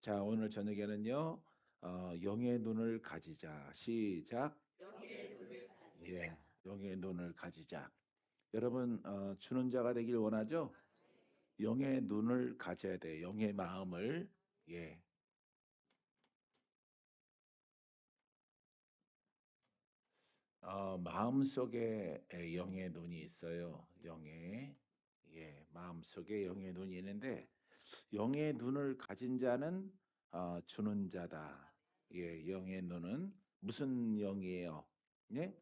자, 오늘 저녁에는요, 영의 눈을 가지자. 시작. 예, 영의 눈을 가지자. 여러분, 주는 자가 되길 원하죠? 영의 눈을 가져야 돼. 영의 마음을. 예, 마음속에 영의 눈이 있어요. 마음속에 영의 눈이 있는데, 영의 눈을 가진 자는 주는 자다. 예, 영의 눈은 무슨 영이에요? 예?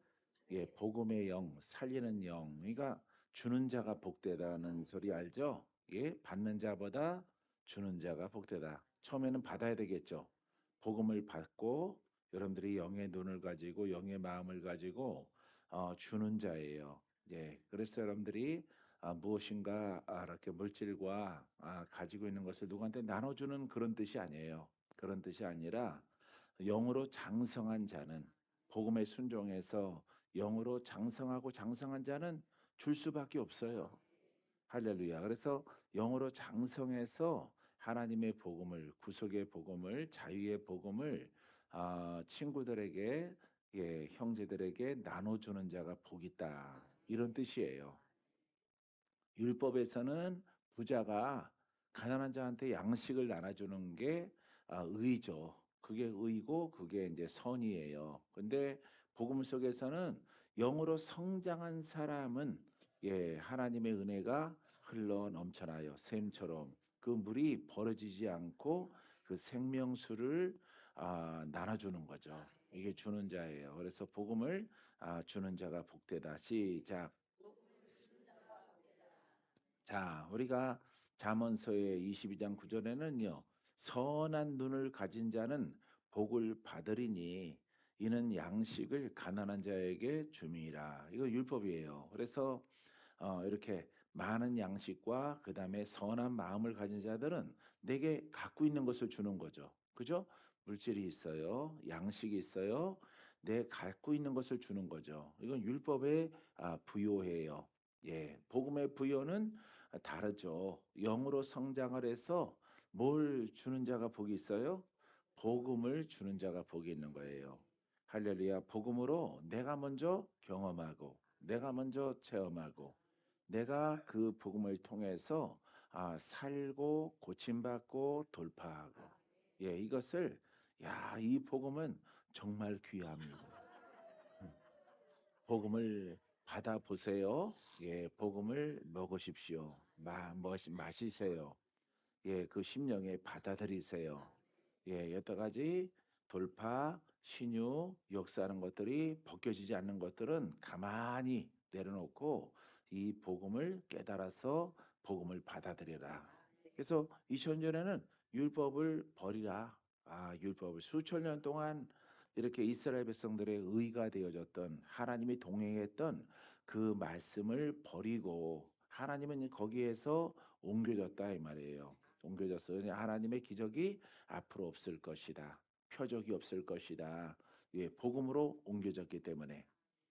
예, 복음의 영, 살리는 영. 그러니까 주는 자가 복되다는 소리 알죠? 예, 받는 자보다 주는 자가 복되다. 처음에는 받아야 되겠죠. 복음을 받고 여러분들이 영의 눈을 가지고 영의 마음을 가지고 주는 자예요. 예, 그래서 여러분들이 무엇인가 이렇게 물질과 가지고 있는 것을 누구한테 나눠주는 그런 뜻이 아니에요. 그런 뜻이 아니라 영으로 장성한 자는 복음에 순종해서 영으로 장성하고 장성한 자는 줄 수밖에 없어요. 할렐루야. 그래서 영으로 장성해서 하나님의 복음을, 구속의 복음을, 자유의 복음을 친구들에게, 예, 형제들에게 나눠주는 자가 복 있다. 이런 뜻이에요. 율법에서는 부자가 가난한 자한테 양식을 나눠주는 게 의죠. 그게 의고 그게 이제 선이에요. 근데 복음 속에서는 영으로 성장한 사람은 예, 하나님의 은혜가 흘러 넘쳐나요. 샘처럼 그 물이 벌어지지 않고 그 생명수를 나눠주는 거죠. 이게 주는 자예요. 그래서 복음을 주는 자가 복되다. 시작. 자, 우리가 잠언서의 22장 9절에는요. 선한 눈을 가진 자는 복을 받으리니 이는 양식을 가난한 자에게 줌이라. 이거 율법이에요. 그래서 이렇게 많은 양식과 그다음에 선한 마음을 가진 자들은 내게 갖고 있는 것을 주는 거죠. 그죠? 물질이 있어요. 양식이 있어요. 내 갖고 있는 것을 주는 거죠. 이건 율법의 부요해요. 예, 복음의 부요는 다르죠. 영으로 성장을 해서 뭘 주는 자가 복이 있어요? 복음을 주는 자가 복이 있는 거예요. 할렐루야. 복음으로 내가 먼저 경험하고 내가 먼저 체험하고 내가 그 복음을 통해서 살고 고침받고 돌파하고 예, 이것을 이 복음은 정말 귀합니다. 복음을 받아 보세요. 예, 복음을 먹으십시오. 마시세요. 예, 그 심령에 받아들이세요. 예, 여러 가지 돌파, 신유, 역사하는 것들이 벗겨지지 않는 것들은 가만히 내려놓고 이 복음을 깨달아서 복음을 받아들여라. 그래서 2000년 전에는 율법을 버리라. 율법을 수천 년 동안 이렇게 이스라엘 백성들의 의가 되어졌던 하나님이 동행했던 그 말씀을 버리고 하나님은 거기에서 옮겨졌다 이 말이에요. 옮겨졌어요. 하나님의 기적이 앞으로 없을 것이다. 표적이 없을 것이다. 예, 복음으로 옮겨졌기 때문에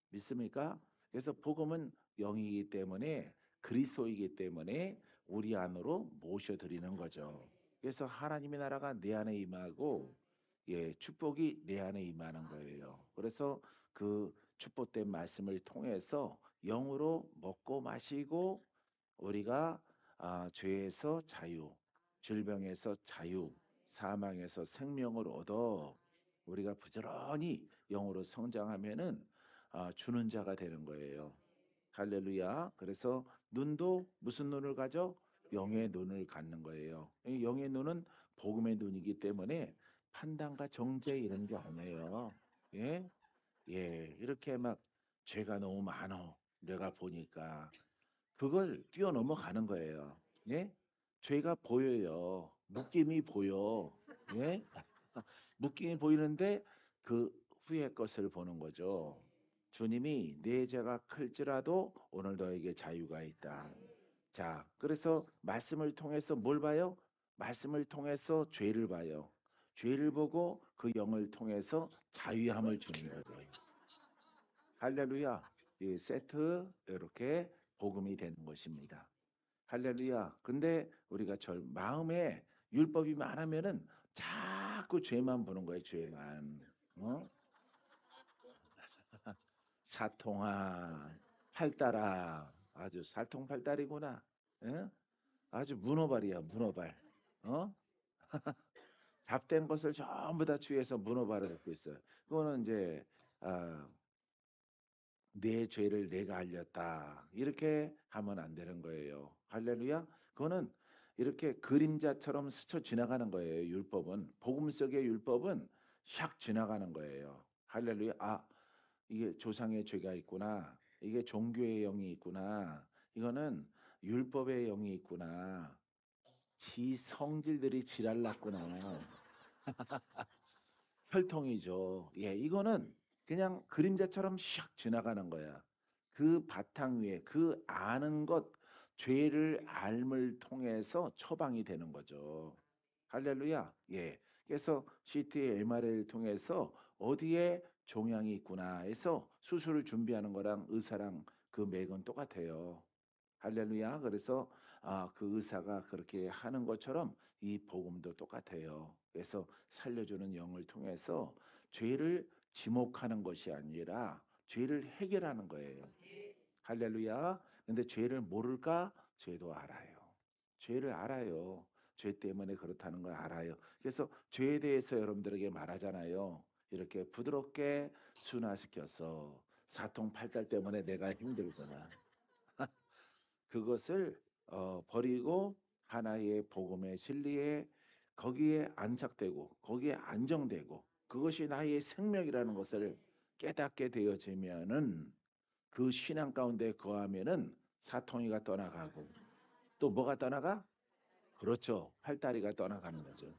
믿습니까? 그래서 복음은 영이기 때문에 그리스도이기 때문에 우리 안으로 모셔드리는 거죠. 그래서 하나님의 나라가 내 안에 임하고 예, 축복이 내 안에 임하는 거예요. 그래서 그 축복된 말씀을 통해서 영으로 먹고 마시고 우리가 죄에서 자유, 질병에서 자유, 사망에서 생명을 얻어 우리가 부지런히 영으로 성장하면은 주는 자가 되는 거예요. 할렐루야. 그래서 눈도 무슨 눈을 가져? 영의 눈을 갖는 거예요. 이 영의 눈은 복음의 눈이기 때문에 판단과 정죄 이런 게 아니에요. 예? 예, 이렇게 막 죄가 너무 많어. 내가 보니까 그걸 뛰어넘어 가는 거예요. 예? 죄가 보여요. 묶임이 보여. 예? 묶임이 보이는데 그 후의 것을 보는 거죠. 주님이 내 죄가 클지라도 오늘 너에게 자유가 있다. 자, 그래서 말씀을 통해서 뭘 봐요? 말씀을 통해서 죄를 봐요. 죄를 보고 그 영을 통해서 자유함을 주는 거죠. 할렐루야. 이 세트 이렇게 복음이 되는 것입니다. 할렐루야. 근데 우리가 마음에 율법이 많으면은 자꾸 죄만 보는 거예요, 죄만. 어? 사통아, 팔달아, 아주 살통팔달이구나. 예? 아주 문어발이야, 문어발. 어? 잡된 것을 전부 다 취해서 문어발을 갖고 있어요. 그거는 이제 아, 내 죄를 내가 알렸다. 이렇게 하면 안 되는 거예요. 할렐루야. 그거는 이렇게 그림자처럼 스쳐 지나가는 거예요. 율법은. 복음 속의 율법은 샥 지나가는 거예요. 할렐루야. 아, 이게 조상의 죄가 있구나. 이게 종교의 영이 있구나. 이거는 율법의 영이 있구나. 지 성질들이 지랄났구나. 혈통이죠. 예, 이거는 그냥 그림자처럼 샥 지나가는 거야. 그 바탕 위에 그 아는 것, 죄를 알을 통해서 처방이 되는 거죠. 할렐루야. 예. 그래서 CT, MRI를 통해서 어디에 종양이 있구나 해서 수술을 준비하는 거랑 의사랑 그 맥은 똑같아요. 할렐루야. 그래서 그 의사가 그렇게 하는 것처럼 이 복음도 똑같아요. 그래서 살려주는 영을 통해서 죄를 지목하는 것이 아니라 죄를 해결하는 거예요. 할렐루야. 근데 죄를 모를까? 죄도 알아요. 죄를 알아요. 죄 때문에 그렇다는 걸 알아요. 그래서 죄에 대해서 여러분들에게 말하잖아요. 이렇게 부드럽게 순화시켜서 사통팔달 때문에 내가 힘들구나. 그것을 버리고 하나의 복음의 진리에 거기에 안착되고 거기에 안정되고 그것이 나의 생명이라는 것을 깨닫게 되어지면은 그 신앙 가운데 거하면은 사통이가 떠나가고 또 뭐가 떠나가? 그렇죠. 팔다리가 떠나가는 거죠.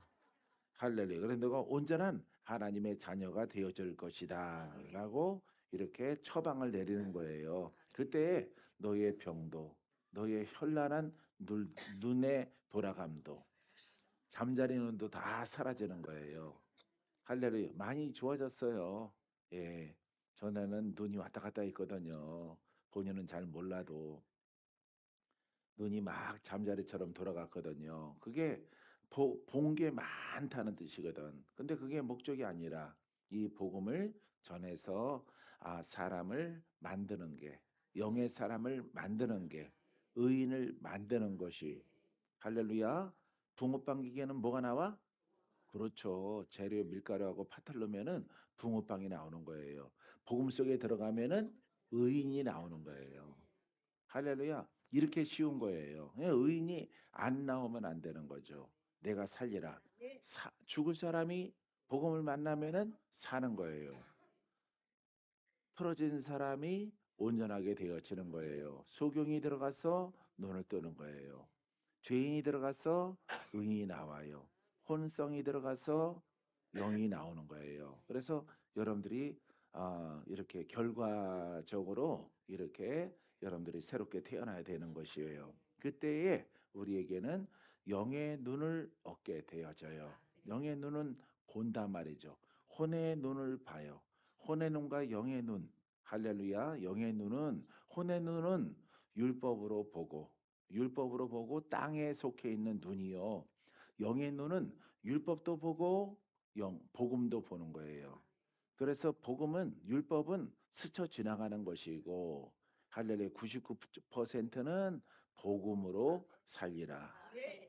할렐루야. 그래서 너가 온전한 하나님의 자녀가 되어질 것이다라고 이렇게 처방을 내리는 거예요. 그때 너의 병도, 너의 현란한 눈의 돌아감도, 잠자리 눈도 다 사라지는 거예요. 할렐루야. 많이 좋아졌어요. 예. 전에는 눈이 왔다 갔다 했거든요. 본인은 잘 몰라도. 눈이 막 잠자리처럼 돌아갔거든요. 그게 본 게 많다는 뜻이거든. 근데 그게 목적이 아니라 이 복음을 전해서 사람을 만드는 게 영의 사람을 만드는 게 의인을 만드는 것이 할렐루야. 붕어빵 기계는 뭐가 나와? 그렇죠. 재료 밀가루하고 팥을 넣으면은 붕어빵이 나오는 거예요. 복음 속에 들어가면은 의인이 나오는 거예요. 할렐루야. 이렇게 쉬운 거예요. 의인이 안 나오면 안 되는 거죠. 내가 살리라. 죽을 사람이 복음을 만나면은 사는 거예요. 풀어진 사람이 온전하게 되어지는 거예요. 소경이 들어가서 눈을 뜨는 거예요. 죄인이 들어가서 의인이 나와요. 혼성이 들어가서 영이 나오는 거예요. 그래서 여러분들이 이렇게 결과적으로 이렇게 여러분들이 새롭게 태어나야 되는 것이에요. 그때에 우리에게는 영의 눈을 얻게 되어져요. 영의 눈은 본단 말이죠. 혼의 눈을 봐요. 혼의 눈과 영의 눈. 할렐루야. 영의 눈은 혼의 눈은 율법으로 보고 땅에 속해 있는 눈이요. 영의 눈은 율법도 보고 복음도 보는 거예요. 그래서 복음은 율법은 스쳐 지나가는 것이고 할렐루야 99%는 복음으로 살리라.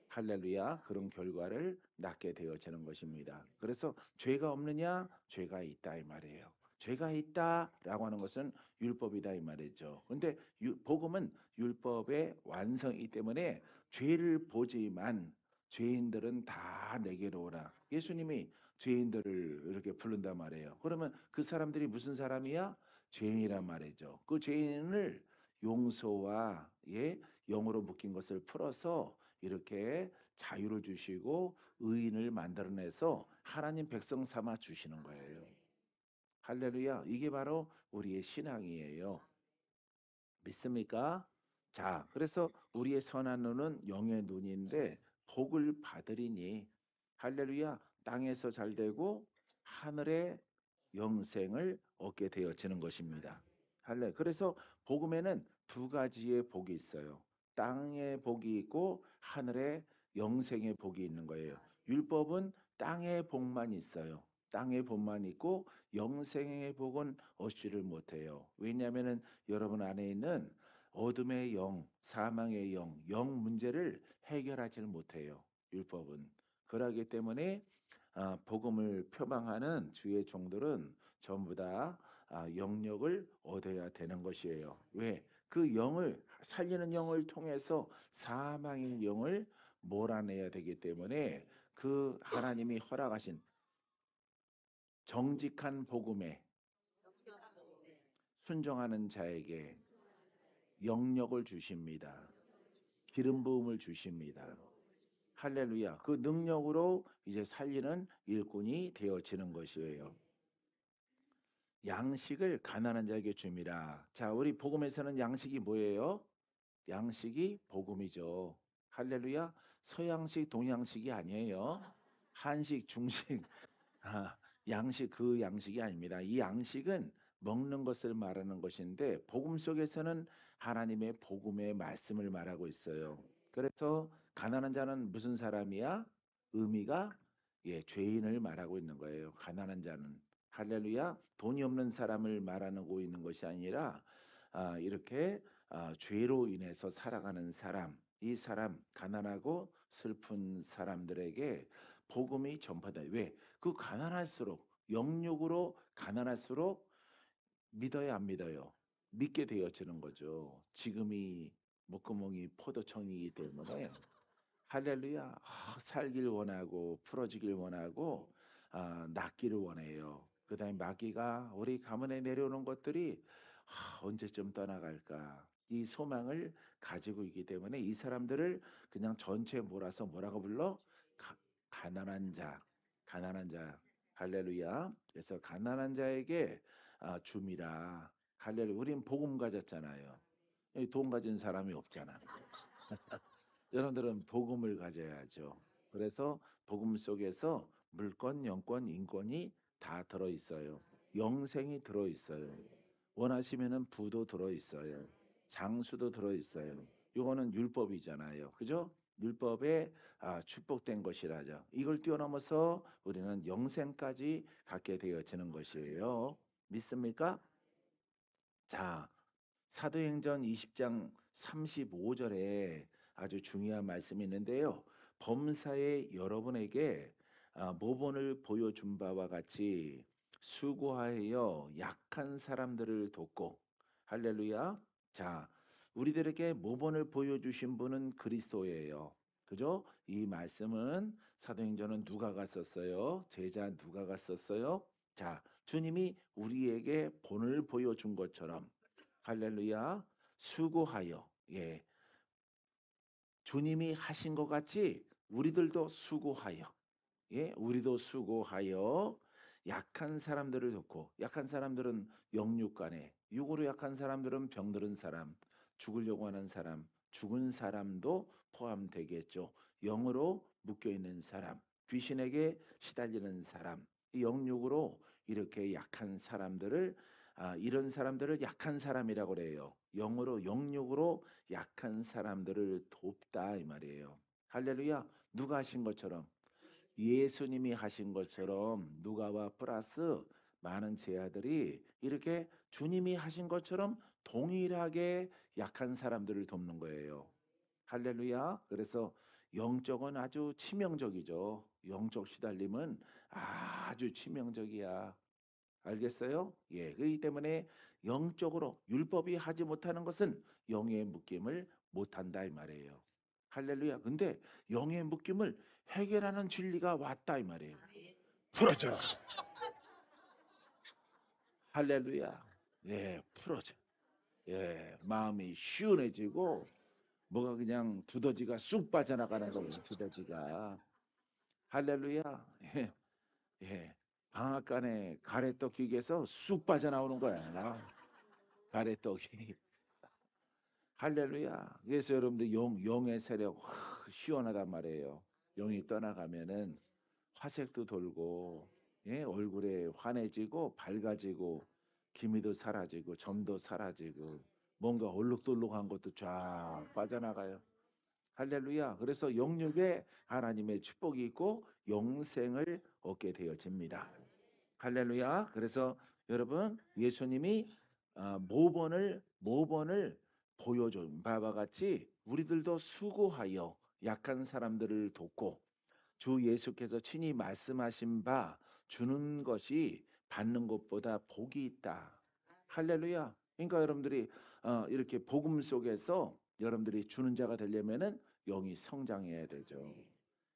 할렐루야 그런 결과를 낳게 되어지는 것입니다. 그래서 죄가 없느냐? 죄가 있다 이 말이에요. 죄가 있다라고 하는 것은 율법이다 이 말이죠. 근데 복음은 율법의 완성이기 때문에 죄를 보지만 죄인들은 다 내게로 오라. 예수님이 죄인들을 이렇게 부른단 말이에요. 그러면 그 사람들이 무슨 사람이야? 죄인이란 말이죠. 그 죄인을 용서와 영으로 묶인 것을 풀어서 이렇게 자유를 주시고 의인을 만들어내서 하나님 백성 삼아 주시는 거예요. 할렐루야. 이게 바로 우리의 신앙이에요. 믿습니까? 자, 그래서 우리의 선한 눈은 영의 눈인데 복을 받으리니 할렐루야. 땅에서 잘 되고 하늘의 영생을 얻게 되어지는 것입니다. 그래서 복음에는 두 가지의 복이 있어요. 땅의 복이 있고 하늘의 영생의 복이 있는 거예요. 율법은 땅의 복만 있어요. 땅의 복만 있고 영생의 복은 얻지를 못해요. 왜냐하면은 여러분 안에 있는 어둠의 영, 사망의 영, 영 문제를 해결하지를 못해요. 율법은. 그러기 때문에 복음을 표방하는 주의 종들은 전부 다 영역을 얻어야 되는 것이에요. 왜? 그 영을 살리는 영을 통해서 사망의 영을 몰아내야 되기 때문에 그 하나님이 허락하신 정직한 복음에 순종하는 자에게 영역을 주십니다. 기름 부음을 주십니다. 할렐루야. 그 능력으로 이제 살리는 일꾼이 되어지는 것이에요. 양식을 가난한 자에게 줍니다. 자, 우리 복음에서는 양식이 뭐예요? 양식이 복음이죠. 할렐루야. 서양식, 동양식이 아니에요. 한식, 중식, 아, 양식 그 양식이 아닙니다. 이 양식은 먹는 것을 말하는 것인데 복음 속에서는 하나님의 복음의 말씀을 말하고 있어요. 그래서 가난한 자는 무슨 사람이야? 의미가 죄인을 말하고 있는 거예요. 가난한 자는 할렐루야. 돈이 없는 사람을 말하고 있는 것이 아니라 이렇게 죄로 인해서 살아가는 사람, 이 사람 가난하고 슬픈 사람들에게 복음이 전파돼. 왜? 그 가난할수록 영육으로 가난할수록 믿어야 안 믿어요. 믿게 되어지는 거죠. 지금이 목구멍이 포도청이기 때문에 할렐루야. 살길 원하고 풀어지길 원하고 낫기를 원해요. 그다음에 마귀가 우리 가문에 내려오는 것들이 언제쯤 떠나갈까 이 소망을 가지고 있기 때문에 이 사람들을 그냥 전체 몰아서 뭐라고 불러? 가, 가난한 자, 가난한 자. 할렐루야. 그래서 가난한 자에게 줌이라. 할렐루야. 우린 복음 가졌잖아요. 여기 돈 가진 사람이 없잖아. 여러분들은 복음을 가져야죠. 그래서 복음 속에서 물권, 영권, 인권이 다 들어 있어요. 영생이 들어 있어요. 원하시면은 부도 들어 있어요. 장수도 들어 있어요. 이거는 율법이잖아요. 그죠? 율법에 축복된 것이라죠. 이걸 뛰어넘어서 우리는 영생까지 갖게 되어지는 것이에요. 믿습니까? 자, 사도행전 20장 35절에 아주 중요한 말씀이 있는데요. 범사에 여러분에게 모본을 보여준 바와 같이 수고하여 약한 사람들을 돕고 할렐루야. 자, 우리들에게 모본을 보여주신 분은 그리스도예요. 그죠? 이 말씀은 사도행전은 누가가 썼어요? 제자 누가가 썼어요? 자, 주님이 우리에게 본을 보여준 것처럼 할렐루야. 수고하여. 예. 주님이 하신 것 같이 우리들도 수고하여. 예. 우리도 수고하여 약한 사람들을 돕고 약한 사람들은 영육간에 육으로 약한 사람들은 병들은 사람, 죽으려고 하는 사람, 죽은 사람도 포함되겠죠. 영으로 묶여 있는 사람, 귀신에게 시달리는 사람, 이 영육으로 이렇게 약한 사람들을 이런 사람들을 약한 사람이라고 그래요. 영으로 영육으로 약한 사람들을 돕다 이 말이에요. 할렐루야. 누가 하신 것처럼 예수님이 하신 것처럼 누가와 플러스 많은 제자들이 이렇게 주님이 하신 것처럼 동일하게 약한 사람들을 돕는 거예요. 할렐루야. 그래서 영적은 아주 치명적이죠. 영적 시달림은 아주 치명적이야. 알겠어요? 예. 그렇기 때문에 영적으로 율법이 하지 못하는 것은 영의 묶임을 못한다 이 말이에요. 할렐루야. 근데 영의 묶임을 해결하는 진리가 왔다 이 말이에요. 풀어져. 할렐루야. 예, 풀어져. 예, 마음이 시원해지고 뭐가 그냥 두더지가 쑥 빠져나가는 거예요. 두더지가. 할렐루야. 예, 예. 방앗간에 가래떡 기계에서 쑥 빠져나오는 거야. 가래떡이. 할렐루야. 그래서 여러분들 영의 세력 시원하단 말이에요. 영이 떠나가면은 화색도 돌고 얼굴에 환해지고 밝아지고 기미도 사라지고 점도 사라지고 뭔가 얼룩덜룩한 것도 쫙 빠져나가요. 할렐루야. 그래서 영육에 하나님의 축복이 있고 영생을 얻게 되어집니다. 할렐루야. 그래서 여러분 예수님이 모본을 보여준 바와 같이 우리들도 수고하여 약한 사람들을 돕고 주 예수께서 친히 말씀하신 바 주는 것이 받는 것보다 복이 있다. 할렐루야. 그러니까 여러분들이 이렇게 복음 속에서 여러분들이 주는 자가 되려면은 영이 성장해야 되죠.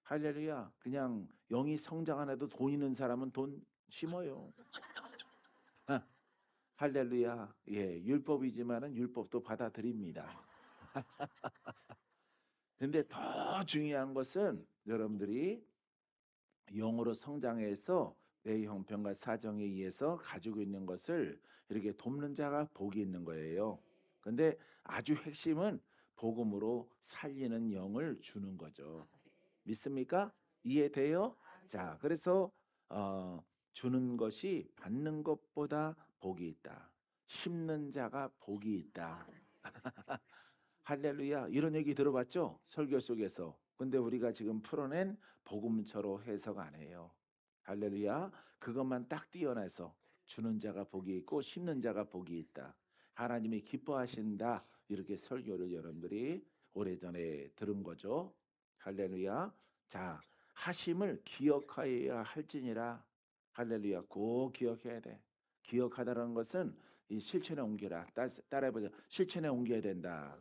할렐루야. 그냥 영이 성장 안 해도 돈 있는 사람은 돈 심어요. 아, 할렐루야. 예, 율법이지만은 율법도 받아들입니다. 근데 더 중요한 것은 여러분들이 영으로 성장해서 내 형편과 사정에 의해서 가지고 있는 것을 이렇게 돕는 자가 복이 있는 거예요. 근데 아주 핵심은 복음으로 살리는 영을 주는 거죠. 믿습니까? 이해돼요? 자, 그래서 주는 것이 받는 것보다 복이 있다. 심는 자가 복이 있다. 할렐루야. 이런 얘기 들어봤죠? 설교 속에서. 근데 우리가 지금 풀어낸 복음처로 해석 안 해요. 할렐루야. 그것만 딱 띄어내서 주는 자가 복이 있고 심는 자가 복이 있다. 하나님이 기뻐하신다. 이렇게 설교를 여러분들이 오래전에 들은 거죠. 할렐루야. 자, 하심을 기억하여야 할지니라. 할렐루야. 꼭 기억해야 돼. 기억하다라는 것은 이 실천에 옮겨라. 따라해보자. 실천에 옮겨야 된다.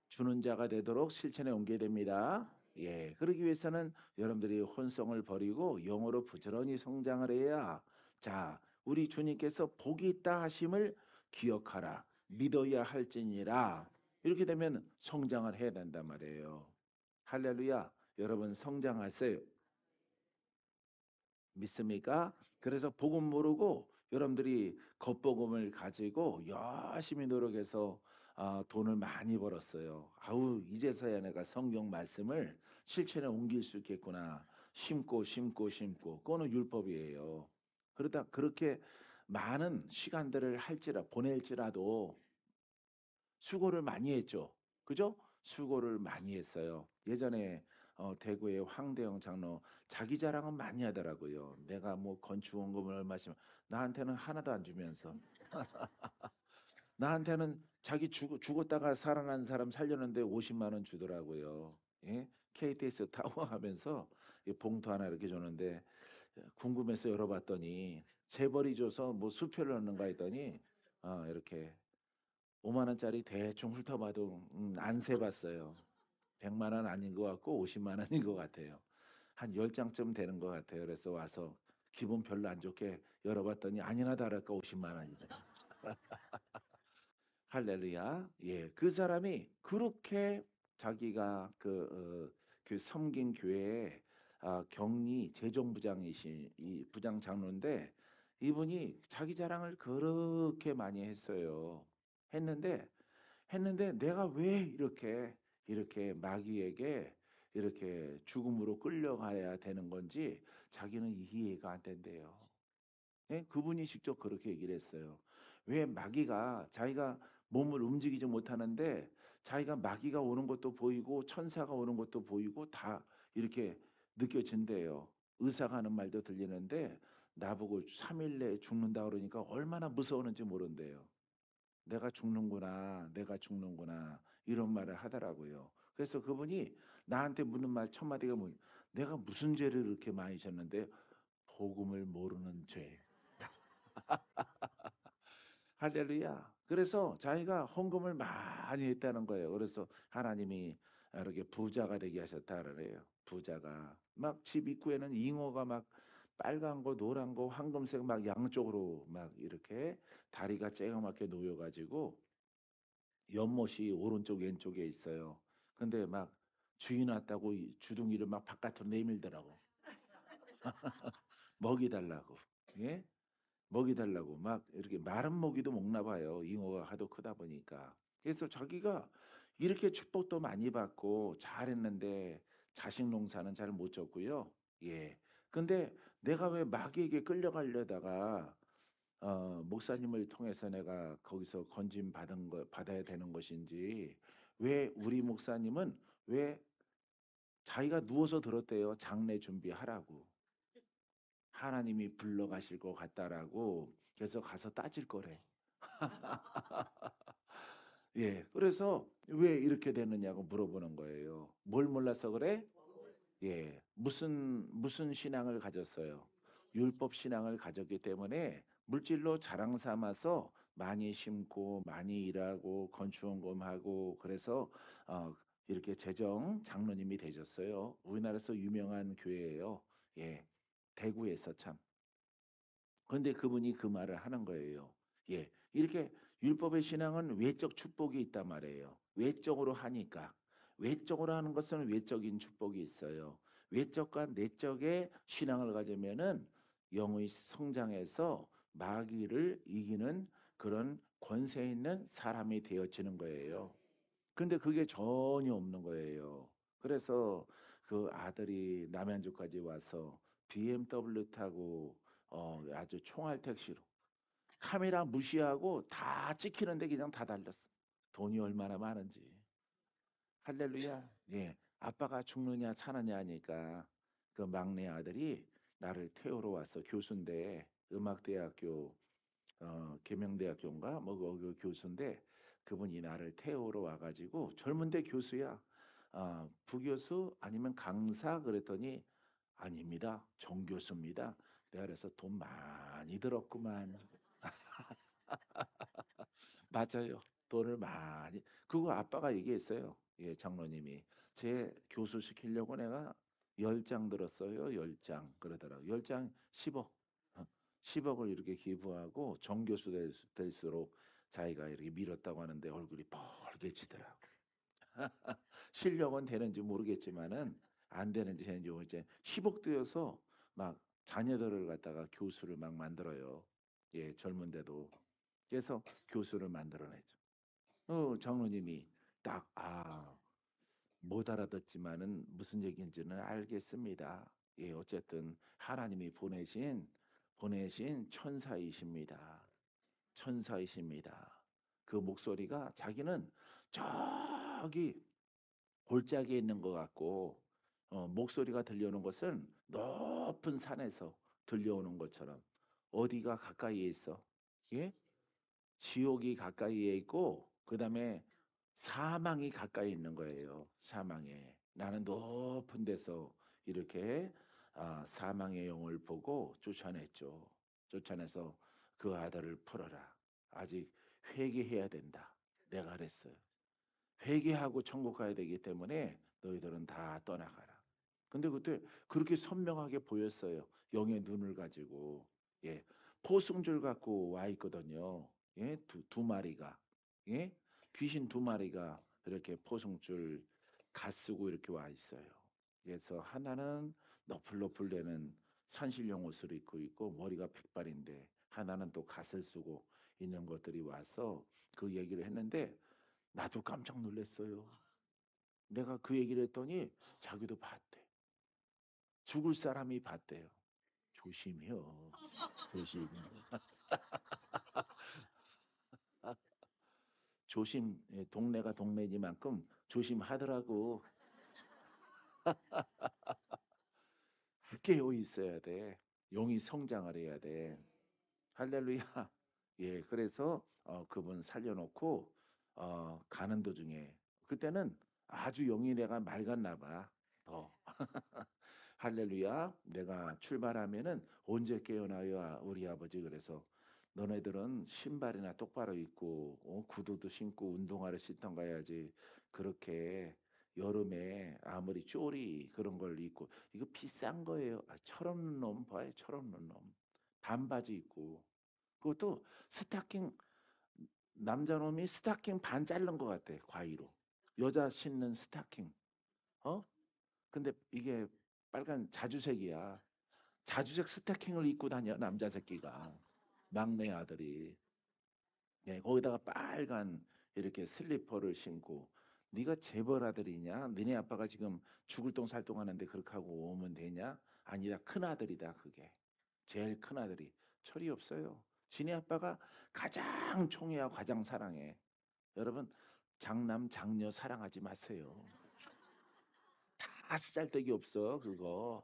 주는 자가 되도록 실천에 옮겨야 됩니다. 예, 그러기 위해서는 여러분들이 혼성을 버리고 영어로 부지런히 성장을 해야 자, 우리 주님께서 복이 있다 하심을 기억하라. 믿어야 할지니라. 이렇게 되면 성장을 해야 된단 말이에요. 할렐루야. 여러분 성장하세요. 믿습니까? 그래서 복음 모르고 여러분들이 겉복음을 가지고 열심히 노력해서 돈을 많이 벌었어요. 아우 이제서야 내가 성경 말씀을 실천에 옮길 수 있겠구나. 심고 그거는 율법이에요. 그러다 그렇게 많은 시간들을 보낼지라도 수고를 많이 했죠. 그죠? 수고를 많이 했어요. 예전에 대구의 황대영 장로 자기 자랑은 많이 하더라고요. 내가 뭐 건축원금을 얼마씩 나한테는 하나도 안 주면서 나한테는 자기 죽었다가 살아난 사람 살렸는데 50만 원 주더라고요. 예? KTX 타고 하면서 봉투 하나 이렇게 줬는데 궁금해서 열어봤더니 재벌이 줘서 뭐 수표를 넣는가 했더니 이렇게 5만 원짜리 대충 훑어봐도 안 세봤어요. 100만 원 아닌 것 같고 50만 원인 것 같아요. 한 10장쯤 되는 것 같아요. 그래서 와서 기분 별로 안 좋게 열어봤더니 아니나 다를까 50만 원이네. 할렐루야. 예, 그 사람이 그렇게 자기가 그 섬긴 교회에 경리 재정부장이신 이 부장 장로인데 이분이 자기 자랑을 그렇게 많이 했어요. 했는데 내가 왜 이렇게 마귀에게 이렇게 죽음으로 끌려가야 되는 건지 자기는 이해가 안 된대요. 예? 그분이 직접 그렇게 얘기를 했어요. 왜 마귀가 자기가 몸을 움직이지 못하는데 자기가 마귀가 오는 것도 보이고 천사가 오는 것도 보이고 다 이렇게 느껴진대요. 의사가 하는 말도 들리는데 나보고 3일 내에 죽는다 그러니까 얼마나 무서웠는지 모른대요. 내가 죽는구나 이런 말을 하더라고요. 그래서 그분이 나한테 묻는 말 첫 마디가 뭐 내가 무슨 죄를 이렇게 많이 졌는데 복음을 모르는 죄. 할렐루야. 그래서 자기가 헌금을 많이 했다는 거예요. 그래서 하나님이 이렇게 부자가 되게 하셨다 그래요. 부자가 막 집 입구에는 잉어가 막 빨간 거, 노란 거, 황금색 막 양쪽으로 막 이렇게 다리가 쬐그맣게 놓여가지고 연못이 오른쪽 왼쪽에 있어요. 근데 막 주인 왔다고 주둥이를 막 바깥으로 내밀더라고. 먹이 달라고. 예? 먹이 달라고 막 이렇게 마른 먹이도 먹나 봐요. 잉어가 하도 크다 보니까. 그래서 자기가 이렇게 축복도 많이 받고 잘했는데 자식 농사는 잘 못 졌고요. 예. 근데 내가 왜 마귀에게 끌려가려다가 목사님을 통해서 내가 거기서 건진 받은 거 받아야 되는 것인지 왜 우리 목사님은 왜 자기가 누워서 들었대요. 장례 준비하라고. 하나님이 불러가실 것 같다라고. 그래서 가서 따질 거래. 예. 그래서 왜 이렇게 됐느냐고 물어보는 거예요. 뭘 몰라서 그래? 예. 무슨 신앙을 가졌어요? 율법 신앙을 가졌기 때문에 물질로 자랑 삼아서 많이 심고 많이 일하고 건축원금하고 그래서 어 이렇게 재정 장로님이 되셨어요. 우리나라에서 유명한 교회예요. 예. 대구에서 참. 근데 그분이 그 말을 하는 거예요. 예. 이렇게 율법의 신앙은 외적 축복이 있단 말이에요. 외적으로 하니까. 외적으로 하는 것은 외적인 축복이 있어요. 외적과 내적의 신앙을 가지면은 영의 성장해서 마귀를 이기는 그런 권세 있는 사람이 되어지는 거예요. 근데 그게 전혀 없는 거예요. 그래서 그 아들이 남양주까지 와서 BMW 타고 아주 총알 택시로 카메라 무시하고 다 찍히는데 그냥 다 달렸어. 돈이 얼마나 많은지. 할렐루야. 예. 아빠가 죽느냐 사느냐 하니까 그 막내 아들이 나를 태우러 왔어. 교수인데 음악대학교 계명대학교인가 뭐 거기 교수인데 그분이 나를 태우러 와가지고 젊은데 교수야. 부교수 아니면 강사 그랬더니 아닙니다. 정교수입니다. 내가 그래서 돈 많이 들었구만. 맞아요. 돈을 많이. 그거 아빠가 얘기했어요. 예, 장로님이. 제 교수 시키려고 내가 10장 들었어요. 10장. 그러더라고. 10장 10억. 10억을 이렇게 기부하고 정교수 될수록 자기가 이렇게 밀었다고 하는데 얼굴이 뻘개지더라고. 실력은 되는지 모르겠지만은 안 되는지 되는지 이제 10억 들여서 막 자녀들을 갖다가 교수를 막 만들어요. 예, 젊은데도. 그래서 교수를 만들어내죠. 장로님이 딱, 못 알아듣지만은 무슨 얘기인지는 알겠습니다. 예, 어쨌든 하나님이 보내신 천사이십니다. 천사이십니다. 그 목소리가 자기는 저기 골짜기에 있는 것 같고, 목소리가 들려오는 것은 높은 산에서 들려오는 것처럼 어디가 가까이에 있어? 예? 지옥이 가까이에 있고 그다음에 사망이 가까이 있는 거예요. 사망에. 나는 높은 데서 이렇게 사망의 영을 보고 쫓아냈죠. 쫓아내서 그 아들을 풀어라. 아직 회개해야 된다. 내가 그랬어요. 회개하고 천국 가야 되기 때문에 너희들은 다 떠나가라. 근데 그때 그렇게 선명하게 보였어요. 영의 눈을 가지고. 예. 포승줄 갖고 와 있거든요. 예. 두 마리가. 예. 귀신 두 마리가 이렇게 포승줄 갓쓰고 이렇게 와 있어요. 그래서 하나는 너플너플대는 산신령 옷을 입고 있고 머리가 백발인데 하나는 또 갓을 쓰고 있는 것들이 와서 그 얘기를 했는데 나도 깜짝 놀랐어요. 내가 그 얘기를 했더니 자기도 봤대. 죽을 사람이 봤대요. 조심해요. 조심. 조심. 예, 동네가 동네니만큼 조심하더라고. 깨어 있어야 돼. 영이 성장을 해야 돼. 할렐루야. 예, 그래서 그분 살려놓고 가는 도중에 그때는 아주 영이 내가 맑았나 봐. 더. 할렐루야. 내가 출발하면은 언제 깨어나요, 우리 아버지. 그래서 너네들은 신발이나 똑바로 입고 구두도 신고 운동화를 신던 가야지. 그렇게 여름에 아무리 쪼리 그런 걸 입고 이거 비싼 거예요. 철없는 놈 봐요. 철없는 놈. 반바지 입고 그것도 스타킹 남자 놈이 스타킹 반 자른 것 같아. 과위로. 여자 신는 스타킹. 어? 근데 이게 빨간 자주색이야. 자주색 스타킹을 입고 다녀 남자 새끼가 막내 아들이 거기다가 빨간 이렇게 슬리퍼를 신고 네가 재벌 아들이냐? 너네 아빠가 지금 죽을 똥 살똥 하는데 그렇게 하고 오면 되냐? 아니다 큰 아들이다 그게 제일 큰 아들이 철이 없어요. 지네 아빠가 가장 총애하고 가장 사랑해. 여러분 장남 장녀 사랑하지 마세요. 다 쓰잘데기 없어 그거.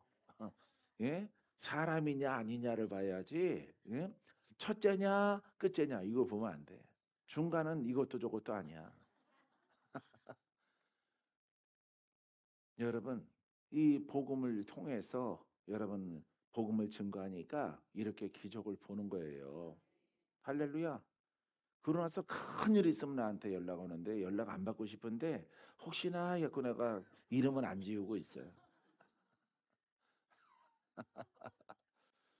예? 사람이냐 아니냐를 봐야지. 예? 첫째냐 끝째냐 이거 보면 안 돼. 중간은 이것도 저것도 아니야. 여러분 이 복음을 통해서 여러분 복음을 증거하니까 이렇게 기적을 보는 거예요. 할렐루야. 그러고 나서 큰일 있으면 나한테 연락 오는데 연락 안 받고 싶은데 혹시나 해갖고 내가 이름은 안 지우고 있어요.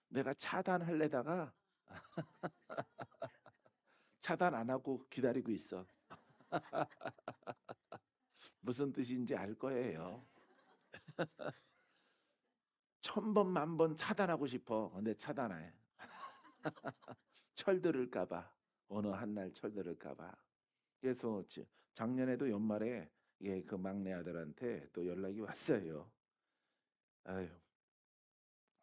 내가 차단하려다가 차단 안 하고 기다리고 있어. 무슨 뜻인지 알 거예요. 1000번, 10,000번 차단하고 싶어. 근데 차단해. 철들을까 봐. 어느 한 날 철들을까 봐. 그래서 작년에도 연말에 예, 그 막내 아들한테 또 연락이 왔어요. 아유,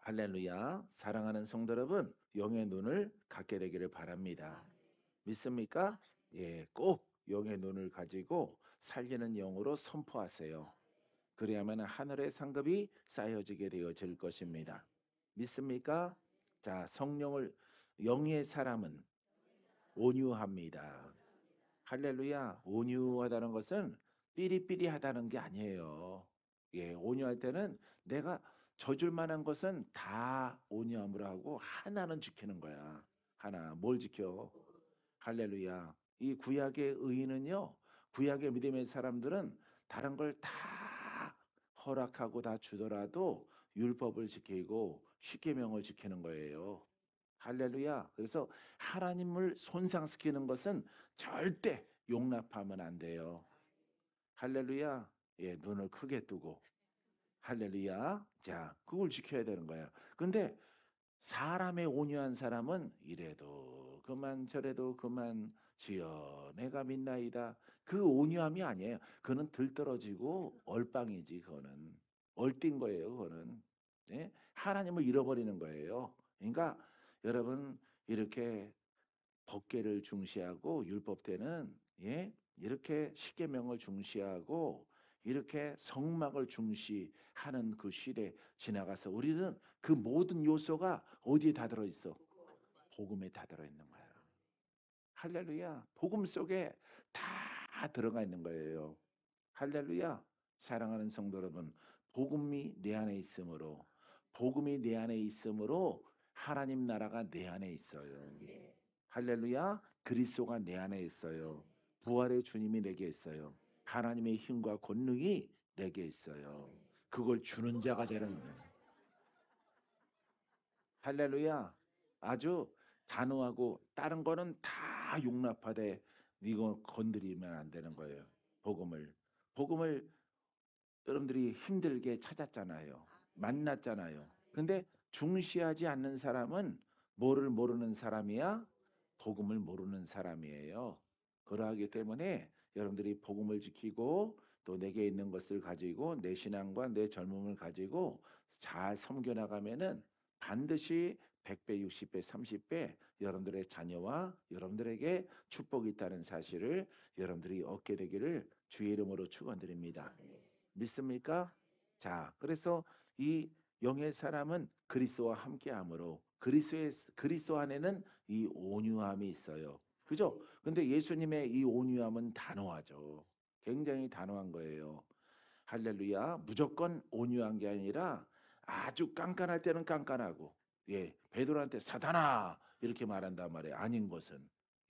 할렐루야. 사랑하는 성도 여러분, 영의 눈을 갖게 되기를 바랍니다. 믿습니까? 예, 꼭 영의 눈을 가지고 살리는 영으로 선포하세요. 그래야만 하늘의 상급이 쌓여지게 되어질 것입니다. 믿습니까? 자, 성령을 영의 사람은 온유합니다. 할렐루야. 온유하다는 것은 삐리삐리하다는 게 아니에요. 예, 온유할 때는 내가 져줄 만한 것은 다 온유함으로 하고 하나는 지키는 거야. 하나. 뭘 지켜? 할렐루야. 이 구약의 의인은요. 구약의 믿음의 사람들은 다른 걸 다 허락하고 다 주더라도 율법을 지키고 십계명을 지키는 거예요. 할렐루야. 그래서 하나님을 손상시키는 것은 절대 용납하면 안 돼요. 할렐루야. 예, 눈을 크게 뜨고. 할렐루야. 자, 그걸 지켜야 되는 거야. 근데 사람의 온유한 사람은 이래도 그만 저래도 그만 주여 내가 믿나이다. 그 온유함이 아니에요. 그는 들떨어지고 얼빵이지 그거는. 얼뛴 거예요 그거는. 예? 하나님을 잃어버리는 거예요. 그러니까 여러분 이렇게 법계를 중시하고 율법대는 예? 이렇게 십계명을 중시하고 이렇게 성막을 중시하는 그 시대 지나가서 우리는 그 모든 요소가 어디에 다 들어있어? 복음에 다 들어있는 거야. 할렐루야. 복음 속에 다 들어가 있는 거예요. 할렐루야. 사랑하는 성도 여러분, 복음이 내 안에 있으므로 복음이 내 안에 있으므로 하나님 나라가 내 안에 있어요. 할렐루야. 그리스도가 내 안에 있어요. 부활의 주님이 내게 있어요. 하나님의 힘과 권능이 내게 있어요. 그걸 주는 자가 되는 거예요. 할렐루야. 아주 단호하고 다른 거는 다 용납하되 이거 건드리면 안 되는 거예요. 복음을. 복음을 여러분들이 힘들게 찾았잖아요. 만났잖아요. 근데 중시하지 않는 사람은 뭐를 모르는 사람이야? 복음을 모르는 사람이에요. 그러하기 때문에 여러분들이 복음을 지키고 또 내게 있는 것을 가지고 내 신앙과 내 젊음을 가지고 잘 섬겨 나가면은 반드시 100배, 60배, 30배 여러분들의 자녀와 여러분들에게 축복이 있다는 사실을 여러분들이 얻게 되기를 주의 이름으로 축원드립니다. 믿습니까? 자, 그래서 이 영의 사람은 그리스도와 함께함으로 그리스도 안에는 이 온유함이 있어요. 그죠? 근데 예수님의 이 온유함은 단호하죠. 굉장히 단호한 거예요. 할렐루야. 무조건 온유한 게 아니라 아주 깐깐할 때는 깐깐하고, 예, 베드로한테 사단아 이렇게 말한단 말이에요. 아닌 것은,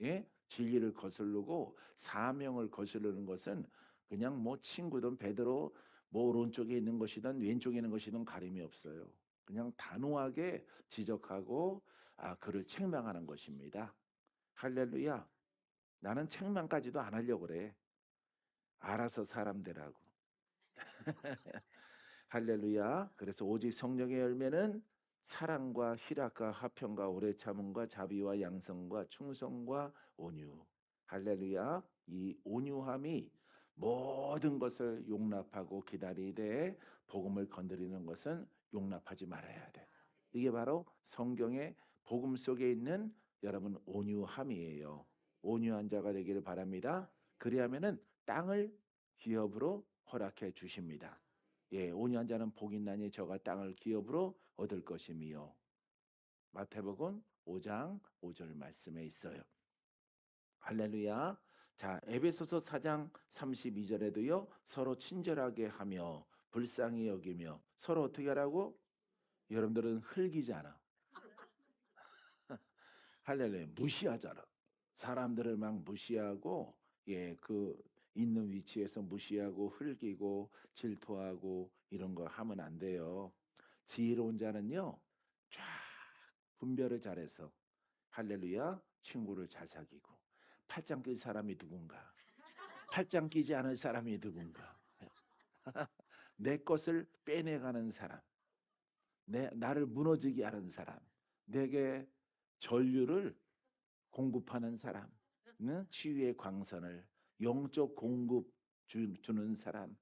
예, 진리를 거스르고 사명을 거스르는 것은 그냥 뭐 친구든 베드로 뭐 오른쪽에 있는 것이든 왼쪽에 있는 것이든 가림이 없어요. 그냥 단호하게 지적하고 그를 책망하는 것입니다. 할렐루야. 나는 책망까지도 안 하려고 그래. 알아서 사람 되라고. 할렐루야. 그래서 오직 성령의 열매는 사랑과 희락과 화평과 오래 참음과 자비와 양성과 충성과 온유. 할렐루야. 이 온유함이 모든 것을 용납하고 기다리되 복음을 건드리는 것은 용납하지 말아야 돼. 이게 바로 성경의 복음 속에 있는 여러분 온유함이에요. 온유한 자가 되기를 바랍니다. 그리하면은 땅을 기업으로 허락해 주십니다. 예, 온유한 자는 복이 있나니 저가 땅을 기업으로 얻을 것이미요. 마태복음 5장 5절 말씀에 있어요. 할렐루야. 자, 에베소서 4장 32절에도요. 서로 친절하게 하며 불쌍히 여기며 서로 어떻게 하라고? 여러분들은 흙이잖아. 할렐루야. 무시하잖아. 사람들을 막 무시하고 예, 그 있는 위치에서 무시하고 흙이고 질투하고 이런 거 하면 안 돼요. 지혜로운 자는요. 쫙 분별을 잘해서 할렐루야. 친구를 잘 사귀고 팔짱 낀 사람이 누군가? 팔짱 끼지 않은 사람이 누군가? 내 것을 빼내가는 사람, 나를 무너지게 하는 사람, 내게 전류를 공급하는 사람, 치유의 광선을 영적 공급 주는 사람,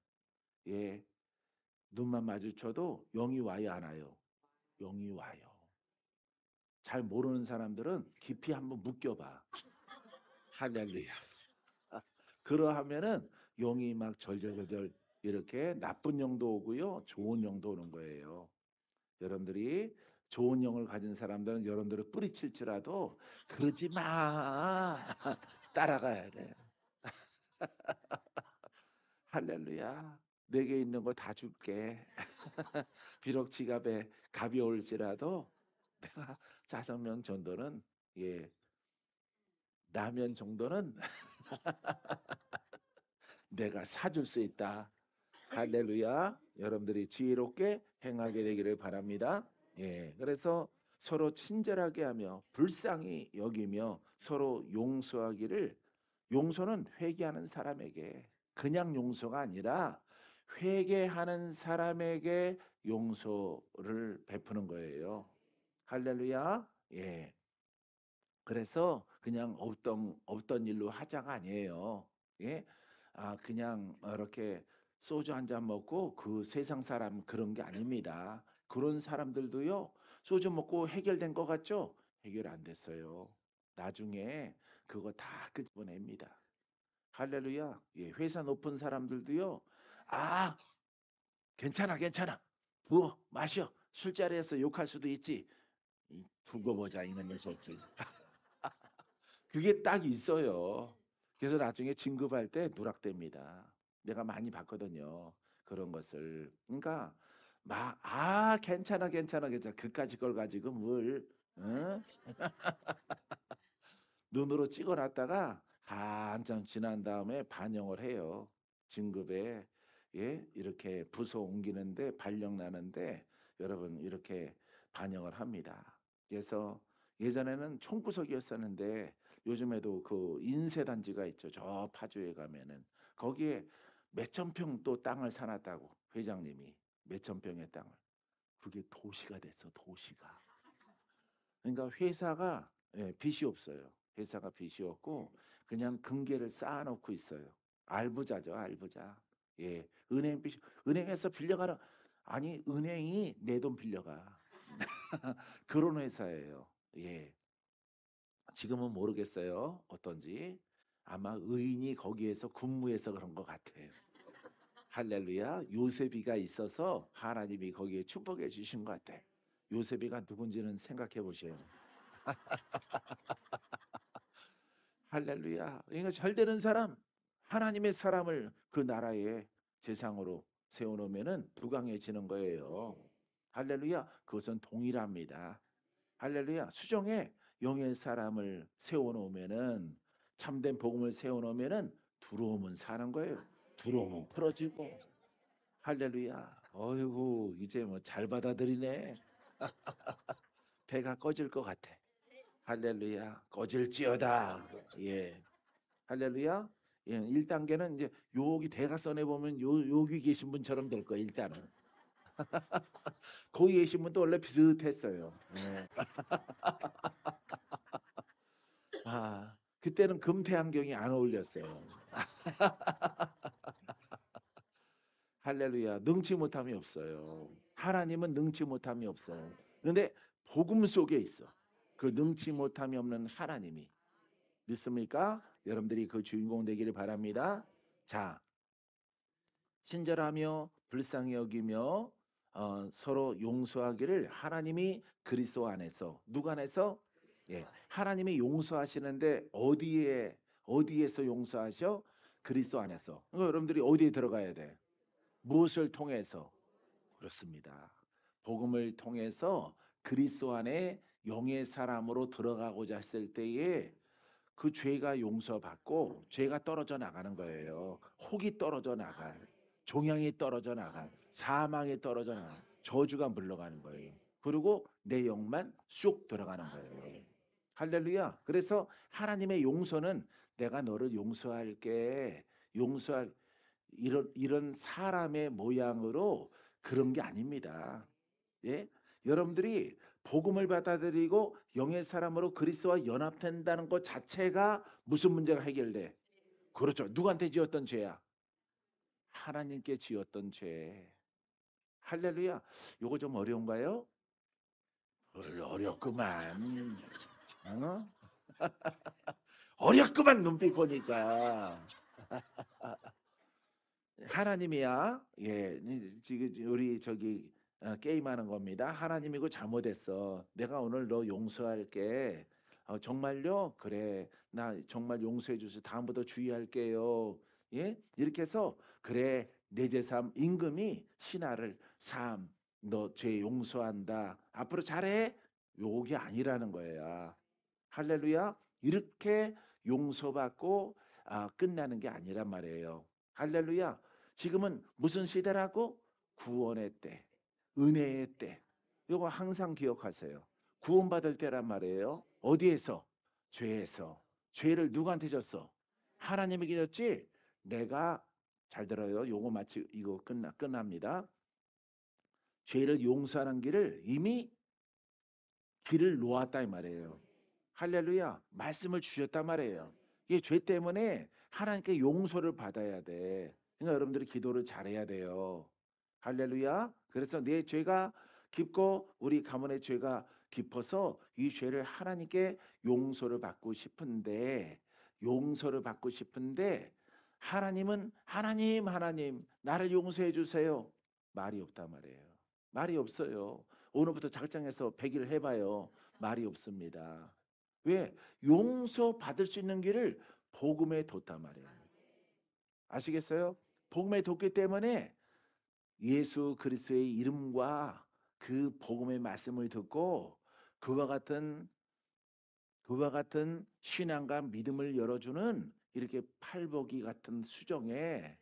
예, 눈만 마주쳐도 영이 와요, 안 와요? 영이 와요. 잘 모르는 사람들은 깊이 한번 묶여봐. 할렐루야. 그러하면은 영이 막 절절절절 이렇게 나쁜 영도 오고요, 좋은 영도 오는 거예요. 여러분들이 좋은 영을 가진 사람들은 여러분들을 뿌리칠지라도 그러지 마. 따라가야 돼. 할렐루야. 내게 있는 거 다 줄게. 비록 지갑에 가벼울지라도 내가 짜장면 정도는 예 라면 정도는 내가 사줄 수 있다. 할렐루야. 여러분들이 지혜롭게 행하게 되기를 바랍니다. 예. 그래서 서로 친절하게 하며 불쌍히 여기며 서로 용서하기를 용서는 회개하는 사람에게 그냥 용서가 아니라 회개하는 사람에게 용서를 베푸는 거예요. 할렐루야. 예. 그래서 그냥 없던 일로 하자가 아니에요. 예? 아, 그냥 이렇게 소주 한 잔 먹고 그 세상 사람 그런 게 아닙니다. 그런 사람들도요, 소주 먹고 해결된 것 같죠? 해결 안 됐어요. 나중에 그거 다 끄집어냅니다. 할렐루야. 예, 회사 높은 사람들도요, 아, 괜찮아, 괜찮아. 부어, 마셔. 술자리에서 욕할 수도 있지. 두고 보자, 이놈의 새끼. 그게 딱 있어요. 그래서 나중에 진급할 때 누락됩니다. 내가 많이 봤거든요. 그런 것을. 그러니까 괜찮아, 괜찮아, 괜찮아. 그까짓 걸 가지고 뭘 어? 눈으로 찍어놨다가 한참 지난 다음에 반영을 해요. 진급에 예 이렇게 부서 옮기는데 발령 나는데 여러분 이렇게 반영을 합니다. 그래서 예전에는 총구석이었었는데 요즘에도 그 인쇄단지가 있죠. 저 파주에 가면은 거기에 몇천 평 또 땅을 사놨다고 회장님이 몇천 평의 땅을 그게 도시가 됐어 도시가. 그러니까 회사가 예, 빚이 없어요. 회사가 빚이 없고 그냥 금괴를 쌓아놓고 있어요. 알부자죠, 알부자. 예, 은행에서 빌려가라. 아니, 은행이 내 돈 빌려가. 그런 회사예요. 예, 지금은 모르겠어요. 어떤지. 아마 의인이 거기에서 근무해서 그런 것 같아요. 할렐루야. 요셉이가 있어서 하나님이 거기에 축복해 주신 것 같아. 요셉이가 누군지는 생각해 보세요. 할렐루야. 그러니까 잘 되는 사람, 하나님의 사람을 그 나라의 재상으로 세워놓으면은 부강해지는 거예요. 할렐루야. 그것은 동일합니다. 할렐루야. 수정에 영의 사람을 세워놓으면은 참된 복음을 세워놓으면은 두려움은 사는 거예요. 두려움은 풀어지고. 할렐루야. 어이구 이제 뭐 잘 받아들이네. 배가 꺼질 것 같아. 할렐루야. 꺼질지어다. 예. 할렐루야. 예, 1단계는 이제 여기 대각선에 보면 여기 계신 분처럼 될 거예요. 일단은. 거기 계신 분도 원래 비슷했어요. 예. 아, 그때는 금태안경이 안 어울렸어요. 할렐루야. 능치 못함이 없어요. 하나님은 능치 못함이 없어요. 그런데 복음 속에 있어. 그 능치 못함이 없는 하나님이. 믿습니까? 여러분들이 그 주인공 되기를 바랍니다. 자, 친절하며 불쌍히 여기며 서로 용서하기를 하나님이 그리스도 안에서 누구 안에서? 예, 하나님이 용서하시는데 어디에서 용서하셔? 그리스도 안에서. 여러분들이 어디에 들어가야 돼? 무엇을 통해서? 그렇습니다. 복음을 통해서 그리스도 안에 영의 사람으로 들어가고자 했을 때에 그 죄가 용서받고 죄가 떨어져 나가는 거예요. 혹이 떨어져 나갈, 종양이 떨어져 나갈, 사망이 떨어져 나갈, 저주가 물러가는 거예요. 그리고 내 영만 쑥 들어가는 거예요. 할렐루야. 그래서 하나님의 용서는 내가 너를 용서할게. 용서할 이런 사람의 모양으로 그런 게 아닙니다. 예? 여러분들이 복음을 받아들이고 영의 사람으로 그리스도와 연합된다는 것 자체가 무슨 문제가 해결돼? 그렇죠. 누구한테 지었던 죄야? 하나님께 지었던 죄. 할렐루야. 요거 좀 어려운가요? 어렵구만. 어? 어렵구만 눈빛 보니까. 하나님이야. 예, 지금 우리 저기 게임하는 겁니다. 하나님이고 잘못했어. 내가 오늘 너 용서할게. 정말요? 그래. 나 정말 용서해 주세요. 다음부터 주의할게요. 예? 이렇게 해서 그래. 내 제3 임금이 신하를 삼. 너 죄 용서한다. 앞으로 잘해. 요게 아니라는 거야. 할렐루야. 이렇게 용서받고 끝나는 게 아니란 말이에요. 할렐루야. 지금은 무슨 시대라고? 구원의 때, 은혜의 때. 이거 항상 기억하세요. 구원받을 때란 말이에요. 어디에서? 죄에서. 죄를 누구한테 졌어? 하나님에게 졌지? 내가 잘 들어요. 요거 마치 이거 끝납니다. 죄를 용서하는 길을 이미 길을 놓았다 이 말이에요. 할렐루야. 말씀을 주셨단 말이에요. 이게 죄 때문에 하나님께 용서를 받아야 돼. 그러니까 여러분들이 기도를 잘해야 돼요. 할렐루야. 그래서 내 죄가 깊고 우리 가문의 죄가 깊어서 이 죄를 하나님께 용서를 받고 싶은데 하나님은 하나님 나를 용서해 주세요. 말이 없단 말이에요. 말이 없어요. 오늘부터 작정해서 100일 해봐요. 말이 없습니다. 왜? 용서 받을 수 있는 길을 복음에 뒀단 말이에요. 아시겠어요? 복음에 뒀기 때문에 예수 그리스도의 이름과 그 복음의 말씀을 듣고 그와 같은 신앙과 믿음을 열어주는 이렇게 팔보기 같은 수정에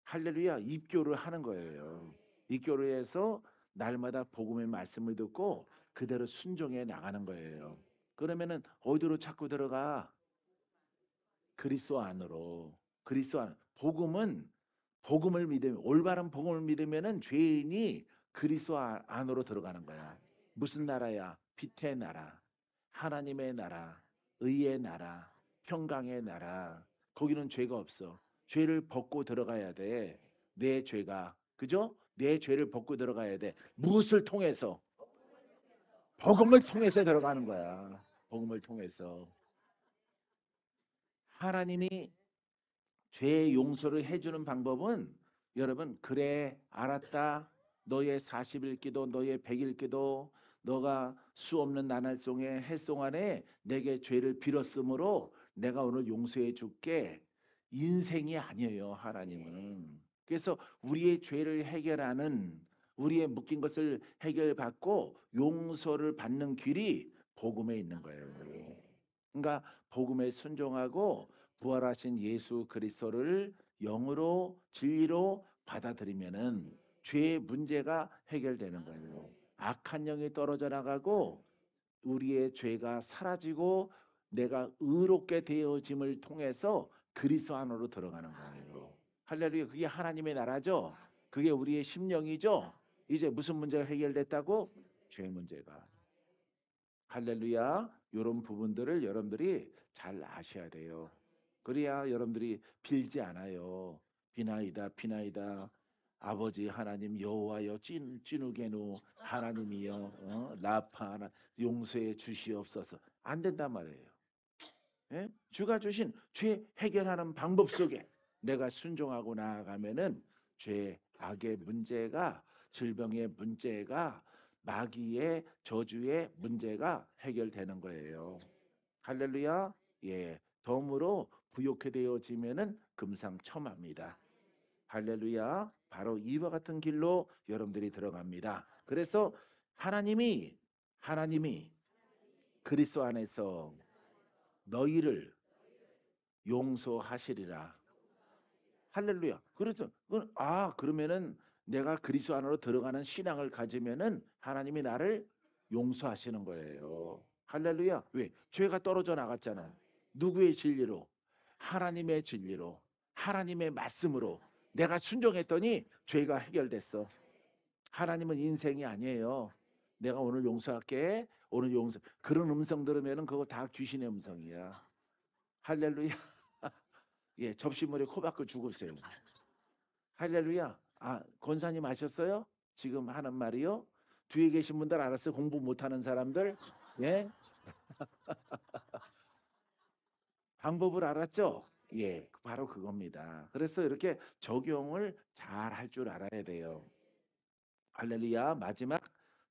할렐루야 입교를 하는 거예요. 입교를 해서 날마다 복음의 말씀을 듣고 그대로 순종해 나가는 거예요. 그러면은 어디로 자꾸 들어가? 그리스도 안으로. 그리스도 안. 복음을 믿으면 올바른 복음을 믿으면은 죄인이 그리스도 안으로 들어가는 거야. 무슨 나라야? 빛의 나라, 하나님의 나라, 의의 나라, 평강의 나라. 거기는 죄가 없어. 죄를 벗고 들어가야 돼. 내 죄가. 그죠? 내 죄를 벗고 들어가야 돼. 무엇을 통해서? 복음을 통해서 들어가는 거야. 복음을 통해서. 하나님이 죄 용서를 해주는 방법은 여러분 그래 알았다. 너의 40일 기도 너의 100일 기도 너가 수 없는 나날 송의 해송 안에 내게 죄를 빌었으므로 내가 오늘 용서해 줄게. 인생이 아니에요 하나님은. 그래서 우리의 죄를 해결하는 우리의 묶인 것을 해결받고 용서를 받는 길이 복음에 있는 거예요. 그러니까 복음에 순종하고 부활하신 예수 그리스도를 영으로 진리로 받아들이면은 죄의 문제가 해결되는 거예요. 악한 영이 떨어져 나가고 우리의 죄가 사라지고 내가 의롭게 되어짐을 통해서 그리스도 안으로 들어가는 거예요. 할렐루야. 그게 하나님의 나라죠. 그게 우리의 심령이죠. 이제 무슨 문제가 해결됐다고? 죄 문제가. 할렐루야. 이런 부분들을 여러분들이 잘 아셔야 돼요. 그래야 여러분들이 빌지 않아요. 비나이다. 아버지 하나님 여호와여 찌누게누 하나님이여 라파 하나 용서해 주시옵소서. 안 된단 말이에요. 예? 주가 주신 죄 해결하는 방법 속에 내가 순종하고 나아가면은 죄, 악의 문제가, 질병의 문제가, 마귀의 저주의 문제가 해결되는 거예요. 할렐루야. 예. 덤으로 부욕해 되어지면은 금상첨화입니다. 할렐루야. 바로 이와 같은 길로 여러분들이 들어갑니다. 그래서 하나님이 그리스도 안에서 너희를 용서하시리라. 할렐루야. 그래서 그러면은 내가 그리스도 안으로 들어가는 신앙을 가지면은 하나님이 나를 용서하시는 거예요. 할렐루야. 왜? 죄가 떨어져 나갔잖아. 누구의 진리로? 하나님의 진리로. 하나님의 말씀으로. 내가 순종했더니 죄가 해결됐어. 하나님은 인생이 아니에요. 내가 오늘 용서할게. 오늘 용서. 그런 음성 들으면은 그거 다 귀신의 음성이야. 할렐루야. 예, 접시물에 코 박고 죽으세요. 할렐루야. 권사님 아셨어요? 지금 하는 말이요? 뒤에 계신 분들 알았어요? 공부 못하는 사람들? 예? 방법을 알았죠? 예, 바로 그겁니다. 그래서 이렇게 적용을 잘 할 줄 알아야 돼요. 할렐루야. 마지막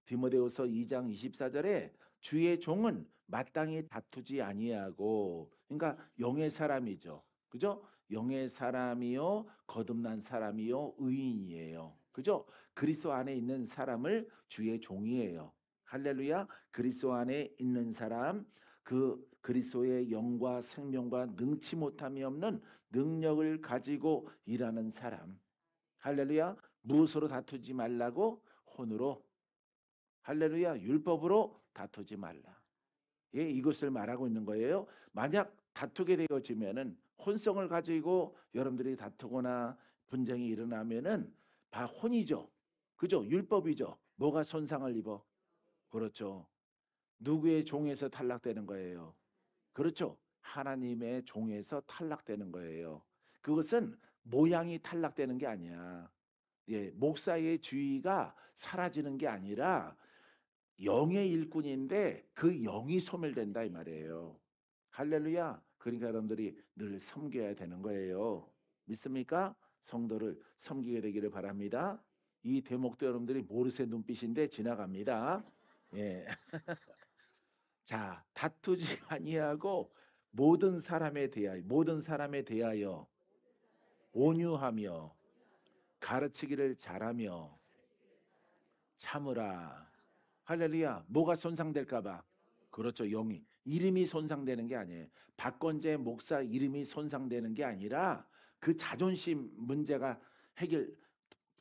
디모데후서 2장 24절에 주의 종은 마땅히 다투지 아니하고, 그러니까 영의 사람이죠. 그죠? 영의 사람이요 거듭난 사람이요 의인이에요. 그죠? 그리스도 안에 있는 사람을 주의 종이에요. 할렐루야. 그리스도 안에 있는 사람, 그 그리스도의 영과 생명과 능치 못함이 없는 능력을 가지고 일하는 사람. 할렐루야. 무엇으로 다투지 말라고? 혼으로. 할렐루야. 율법으로 다투지 말라. 예, 이것을 말하고 있는 거예요. 만약 다투게 되어지면은 혼성을 가지고 여러분들이 다투거나 분쟁이 일어나면은 다 혼이죠. 그죠? 율법이죠. 뭐가 손상을 입어? 그렇죠. 누구의 종에서 탈락되는 거예요? 그렇죠. 하나님의 종에서 탈락되는 거예요. 그것은 모양이 탈락되는 게 아니야. 예, 목사의 주의가 사라지는 게 아니라 영의 일꾼인데 그 영이 소멸된다 이 말이에요. 할렐루야. 그러니까 여러분들이 늘 섬겨야 되는 거예요. 믿습니까? 성도를 섬기게 되기를 바랍니다. 이 대목도 여러분들이 모르쇠 눈빛인데 지나갑니다. 예. 자, 다투지 아니하고 모든 사람에 대하여 온유하며 가르치기를 잘하며 참으라. 할렐루야. 뭐가 손상될까 봐. 그렇죠. 영이. 이름이 손상되는 게 아니에요. 박건재 목사 이름이 손상되는 게 아니라 그 자존심 문제가 해결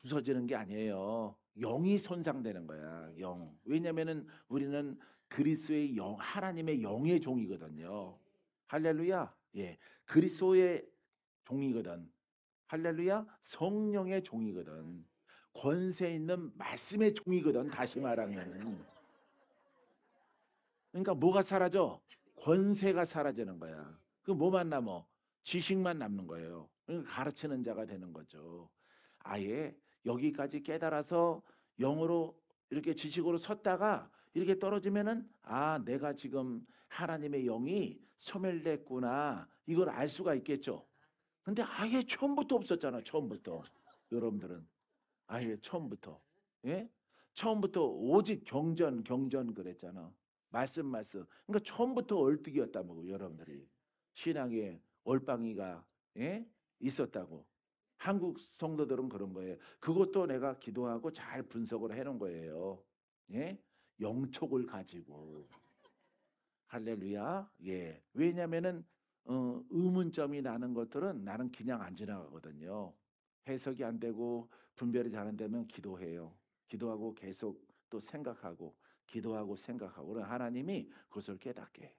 부서지는 게 아니에요. 영이 손상되는 거야. 영. 왜냐면은 우리는 그리스도의 영, 하나님의 영의 종이거든요. 할렐루야. 예. 그리스도의 종이거든. 할렐루야. 성령의 종이거든. 권세 있는 말씀의 종이거든. 다시 말하면은. 그러니까 뭐가 사라져? 권세가 사라지는 거야. 그 뭐만 남어? 지식만 남는 거예요. 그러니까 가르치는 자가 되는 거죠. 아예 여기까지 깨달아서 영으로 이렇게 지식으로 섰다가 이렇게 떨어지면은 내가 지금 하나님의 영이 소멸됐구나. 이걸 알 수가 있겠죠. 근데 아예 처음부터 없었잖아. 처음부터. 여러분들은 아예 처음부터. 예? 처음부터 오직 경전 그랬잖아. 말씀. 그러니까 처음부터 얼뜨기였다고 여러분들이. 신앙에 얼빵이가 있었다고. 한국 성도들은 그런 거예요. 그것도 내가 기도하고 잘 분석을 해놓은 거예요. 예? 영촉을 가지고. 할렐루야. 예. 왜냐면은 의문점이 나는 것들은 나는 그냥 안 지나가거든요. 해석이 안 되고 분별이 잘 안 되면 기도해요. 기도하고 계속 또 생각하고 기도하고 생각하고 그러면 하나님이 그것을 깨닫게 해요.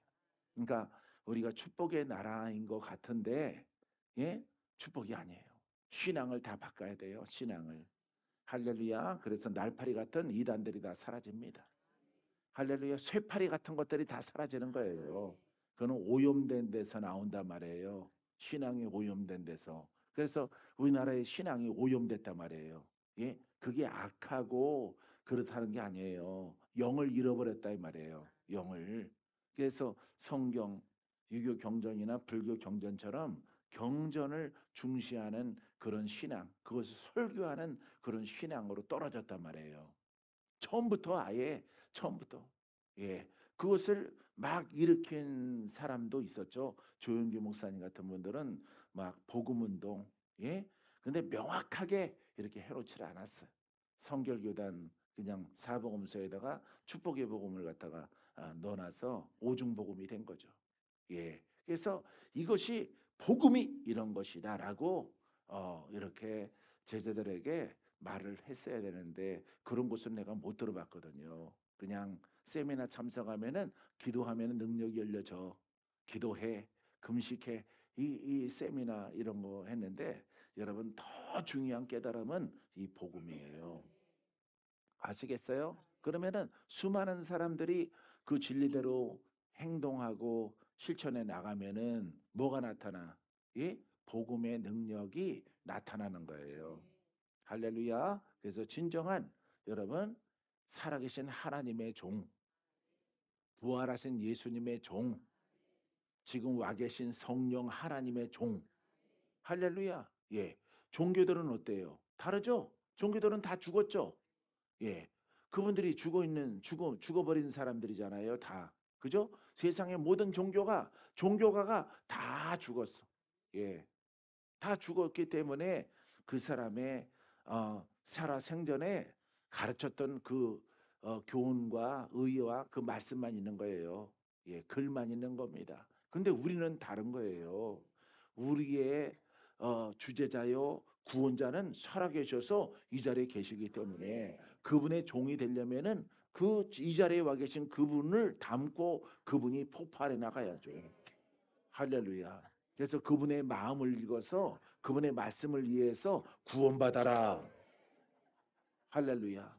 그러니까 우리가 축복의 나라인 것 같은데 예? 축복이 아니에요. 신앙을 다 바꿔야 돼요. 신앙을. 할렐루야. 그래서 날파리 같은 이단들이 다 사라집니다. 할렐루야. 쇠파리 같은 것들이 다 사라지는 거예요. 그거는 오염된 데서 나온단 말이에요. 신앙이 오염된 데서. 그래서 우리나라의 신앙이 오염됐단 말이에요. 예? 그게 악하고 그렇다는 게 아니에요. 영을 잃어버렸다 이 말이에요. 영을. 그래서 성경, 유교 경전이나 불교 경전처럼 경전을 중시하는 그런 신앙, 그것을 설교하는 그런 신앙으로 떨어졌단 말이에요. 처음부터 아예 처음부터. 예. 그것을 막 일으킨 사람도 있었죠. 조용기 목사님 같은 분들은 막 복음 운동. 예? 근데 명확하게 이렇게 해놓지를 않았어요. 성결교단 그냥 사복음서에다가 축복의 복음을 갖다가 넣어놔서 오중복음이 된 거죠. 예. 그래서 이것이 복음이 이런 것이다라고 이렇게 제자들에게 말을 했어야 되는데 그런 곳은 내가 못 들어봤거든요. 그냥 세미나 참석하면은 기도하면은 능력이 열려져. 기도해, 금식해. 이 세미나 이런 거 했는데 여러분 더 중요한 깨달음은 이 복음이에요. 아시겠어요? 그러면은 수많은 사람들이 그 진리대로 행동하고 실천해 나가면은 뭐가 나타나? 예? 복음의 능력이 나타나는 거예요. 할렐루야. 그래서 진정한 여러분 살아계신 하나님의 종, 부활하신 예수님의 종, 지금 와 계신 성령 하나님의 종. 할렐루야. 예. 종교들은 어때요? 다르죠? 종교들은 다 죽었죠? 예. 그분들이 죽어버린 사람들이잖아요. 다. 그죠? 세상의 모든 종교가가 다 죽었어. 예. 다 죽었기 때문에 그 사람의 살아 생전에 가르쳤던 그 교훈과 의와 그 말씀만 있는 거예요. 예, 글만 있는 겁니다. 근데 우리는 다른 거예요. 우리의 주제자요 구원자는 살아계셔서 이 자리에 계시기 때문에 그분의 종이 되려면은 그 이 자리에 와 계신 그분을 담고 그분이 폭발해 나가야죠. 할렐루야. 그래서 그분의 마음을 읽어서 그분의 말씀을 이해해서 구원받아라. 할렐루야.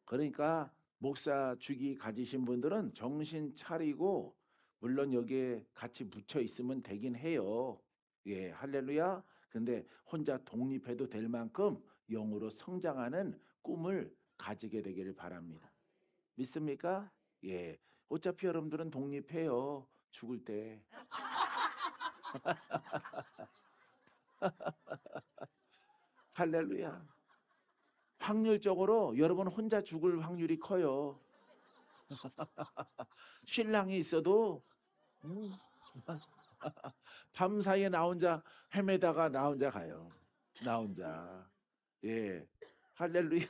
그러니까 목사 주기 가지신 분들은 정신 차리고 물론 여기에 같이 묻혀 있으면 되긴 해요. 예, 할렐루야. 근데 혼자 독립해도 될 만큼 영으로 성장하는 꿈을 가지게 되기를 바랍니다. 믿습니까? 예. 어차피 여러분들은 독립해요. 죽을 때. 할렐루야. 확률적으로 여러분 혼자 죽을 확률이 커요. 신랑이 있어도 음, 밤사이에 나 혼자 헤매다가 나 혼자 가요. 나 혼자. 예. 할렐루야.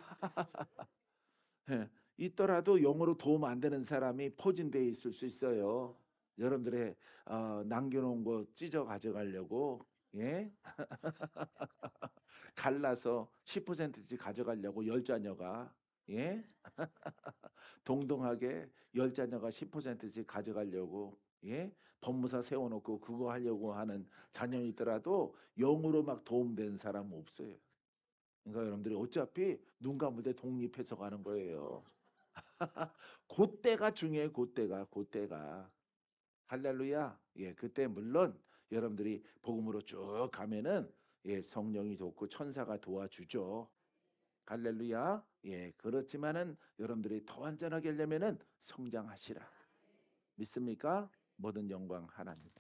예. 있더라도 영으로 도움 안 되는 사람이 포진되어 있을 수 있어요. 여러분들의 남겨놓은 거 찢어 가져가려고 예? 갈라서 10%씩 가져가려고 열 자녀가 예? 동등하게 열 자녀가 10%씩 가져가려고 예? 법무사 세워놓고 그거 하려고 하는 자녀 있더라도 영으로 막 도움된 사람은 없어요. 그러니까 여러분들이 어차피 눈 감을 때 독립해서 가는 거예요. 그때가 중요해요. 그때가. 할렐루야. 예, 그때 물론 여러분들이 복음으로 쭉 가면은 예, 성령이 돕고 천사가 도와주죠. 할렐루야. 예, 그렇지만은 여러분들이 더 완전하게 하려면은 성장하시라. 믿습니까? 모든 영광 하나님.